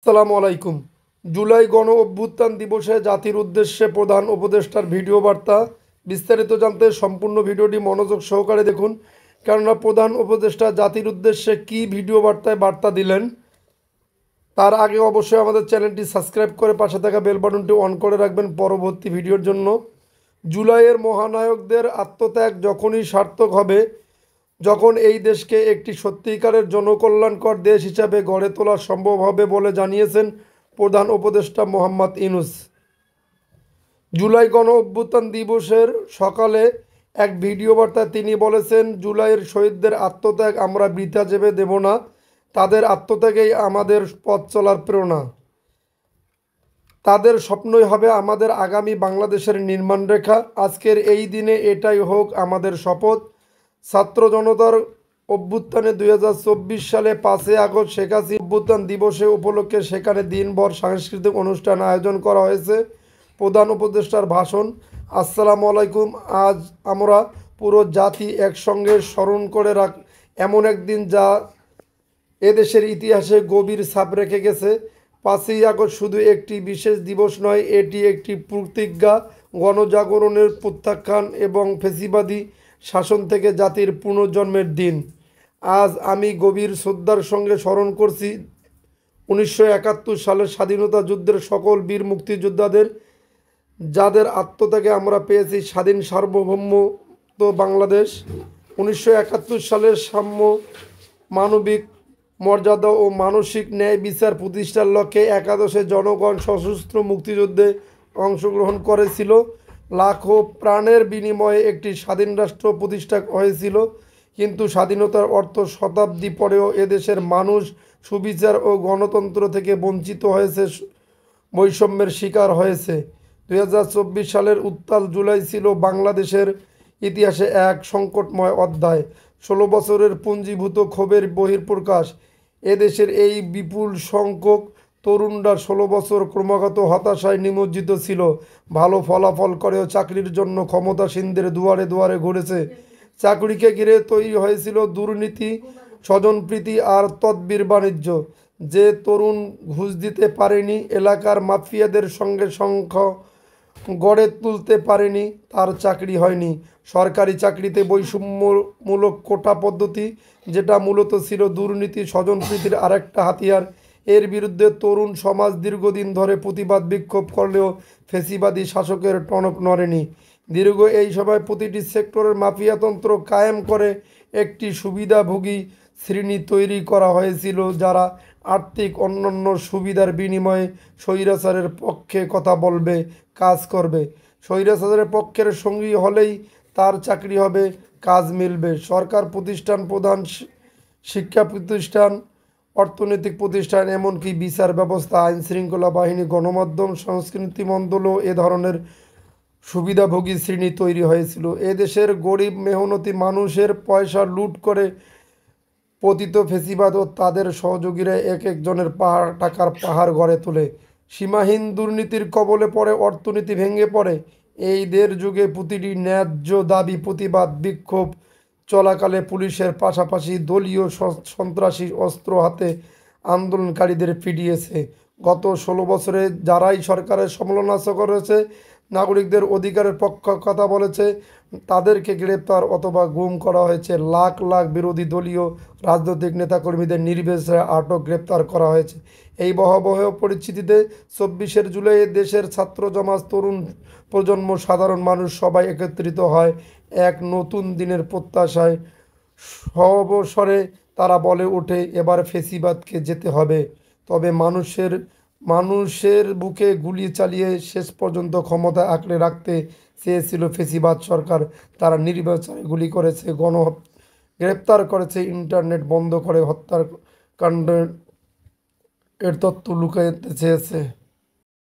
আসসালামু আলাইকুম। জুলাই গণ অভ্যুত্থান দিবসে জাতির উদ্দেশ্যে প্রধান উপদেষ্টার ভিডিও বার্তা। বিস্তারিত জানতে সম্পূর্ণ ভিডিওটি মনোযোগ সহকারে দেখুন, কেননা প্রধান উপদেষ্টা জাতির উদ্দেশ্যে কি ভিডিও বার্তা দিলেন তার আগে অবশ্যই আমাদের চ্যানেলটি সাবস্ক্রাইব করে পাশে থাকা বেল বাটনটি অন করে রাখবেন পরবর্তী ভিডিওর জন্য। জুলাইয়ের মহানায়কদের আত্মত্যাগ যখনই সার্থক হবে, যখন এই দেশকে একটি সত্যিকারের জনকল্যাণকর দেশ হিসাবে গড়ে তোলা সম্ভব হবে বলে জানিয়েছেন প্রধান উপদেষ্টা মোহাম্মদ ইউনূস। জুলাই গণ অভ্যুত্থান দিবসের সকালে এক ভিডিও বার্তায় তিনি বলেছেন, জুলাইয়ের শহীদদের আত্মত্যাগ আমরা বৃথা যেতে দেব না। তাদের আত্মত্যাগেই আমাদের পথ চলার প্রেরণা। তাদের স্বপ্নই হবে আমাদের আগামী বাংলাদেশের নির্মাণ রেখা। আজকের এই দিনে এটাই হোক আমাদের শপথ। ছাত্র জনতার অভ্যুত্থানে 2024 সালে 5 আগস্ট শেখ হাসিনা অভ্যুত্থান দিবসে উপলক্ষে সেখানে দিনভর সাংস্কৃতিক অনুষ্ঠান আয়োজন করা হয়েছে। প্রধান উপদেষ্টার ভাষণ। আসসালামু আলাইকুম। আজ আমরা পুরো জাতি একসঙ্গে স্মরণ করে এমন একদিন যা এদেশের ইতিহাসে গভীর ছাপ রেখে গেছে। 5ই আগস্ট শুধু একটি বিশেষ দিবস নয়, এটি একটি প্রতিজ্ঞা, গণজাগরণের প্রত্যাখ্যান এবং ফ্যাসিবাদী শাসন থেকে জাতির পুনর্জন্মের দিন। আজ আমি গভীর শ্রদ্ধার সঙ্গে স্মরণ করছি 1971 সালের স্বাধীনতা যুদ্ধের সকল বীর মুক্তিযোদ্ধাদের, যাদের আত্মত্যাগে আমরা পেয়েছি স্বাধীন সার্বভৌমত্ব বাংলাদেশ। 1971 সালের সাম্য, মানবিক মর্যাদা ও মানসিক ন্যায় বিচার প্রতিষ্ঠার লক্ষ্যে একাদশে জনগণ সশস্ত্র মুক্তিযুদ্ধে অংশগ্রহণ করেছিল। লাখো প্রাণের বিনিময়ে একটি স্বাধীন রাষ্ট্র প্রতিষ্ঠা হয়েছিল। কিন্তু স্বাধীনতার অর্থ শতাব্দী পরেও এদেশের মানুষ সুবিচার ও গণতন্ত্র থেকে বঞ্চিত হয়েছে, বৈষম্যের শিকার হয়েছে। 2024 সালের উত্তাল জুলাই ছিল বাংলাদেশের ইতিহাসে এক সংকটময় অধ্যায়। 16 বছরের পুঞ্জীভূত ক্ষোভের বহিঃপ্রকাশ। এদেশের এই বিপুল সংখ্যক তরুণরা 16 বছর ক্রমাগত হতাশায় নিমজ্জিত ছিল। ভালো ফলাফল করেও চাকরির জন্য ক্ষমতাসীনদের দুয়ারে দুয়ারে ঘুরেছে। চাকরিকে ঘিরে তৈরি হয়েছিল দুর্নীতি, স্বজনপ্রীতি আর তদবির বাণিজ্য। যে তরুণ ঘুষ দিতে পারেনি, এলাকার মাফিয়াদের সঙ্গে গড়ে তুলতে পারেনি, তার চাকরি হয়নি। সরকারি চাকরিতে বৈষম্যমূলক কোটা পদ্ধতি, যেটা মূলত ছিল দুর্নীতি, স্বজনপ্রীতির আরেকটা হাতিয়ার, এর বিরুদ্ধে তরুণ সমাজ দীর্ঘদিন ধরে প্রতিবাদ বিক্ষোভ করলেও ফ্যাসিবাদী শাসকের টনক নড়েনি। দীর্ঘ এই সময় প্রতিটি সেক্টরের মাফিয়াতন্ত্র কায়েম করে একটি সুবিধাভোগী শ্রেণী তৈরি করা হয়েছিল, যারা আর্থিক অন্যান্য সুবিধার বিনিময়ে স্বৈরাচারের পক্ষে কথা বলবে, কাজ করবে। স্বৈরাচারের পক্ষের সঙ্গী হলেই তার চাকরি হবে, কাজ মিলবে। সরকার প্রতিষ্ঠান, প্রধান শিক্ষা প্রতিষ্ঠান, অর্থনৈতিক প্রতিষ্ঠান, এমনকি বিচার ব্যবস্থা, আইন শৃঙ্খলা বাহিনী, গণমাধ্যম, সংস্কৃতি মণ্ডলও এ ধরনের সুবিধাভোগী শ্রেণী তৈরি হয়েছিল। এদেশের গরিব মেহনতি মানুষের পয়সা লুট করে পতিত ফ্যাসিবাদ ও তাদের সহযোগীরা এক একজনের টাকার পাহাড় গড়ে তোলে। সীমাহীন দুর্নীতির কবলে পড়ে অর্থনীতি ভেঙে পড়ে। এই দেড় যুগে প্রতিটি ন্যায্য দাবি, প্রতিবাদ, বিক্ষোভ চলাকালে পুলিশের পাশাপাশি দলীয় সন্ত্রাসী অস্ত্র হাতে আন্দোলনকারীদের পিটিয়েছে। গত 16 বছরে যারাই সরকারের সমালোচনা করেছে, নাগরিকদের অধিকারের পক্ষে কথা বলেছে, তাদেরকে গ্রেপ্তার অথবা গুম করা হয়েছে। লাখ লাখ বিরোধী দলীয় রাজনৈতিক নেতাকর্মীদের নির্বিচারে আটক, গ্রেপ্তার করা হয়েছে। এই ভয়াবহ পরিস্থিতিতে 24 জুলাই দেশের ছাত্র সমাজ, তরুণ প্রজন্ম, সাধারণ মানুষ সবাই একত্রিত হয় এক নতুন দিনের প্রত্যাশায়। সবসরে তারা বলে ওঠে, এবার ফ্যাসিবাদকে যেতে হবে। তবে মানুষের বুকে গুলি চালিয়ে শেষ পর্যন্ত ক্ষমতা আঁকড়ে রাখতে চেয়েছিল ফ্যাসিবাদ সরকার। তারা নির্বিচারে গুলি করেছে, গ্রেপ্তার করেছে, ইন্টারনেট বন্ধ করে হত্যাকাণ্ডের তথ্য লুকাতে চেয়েছে।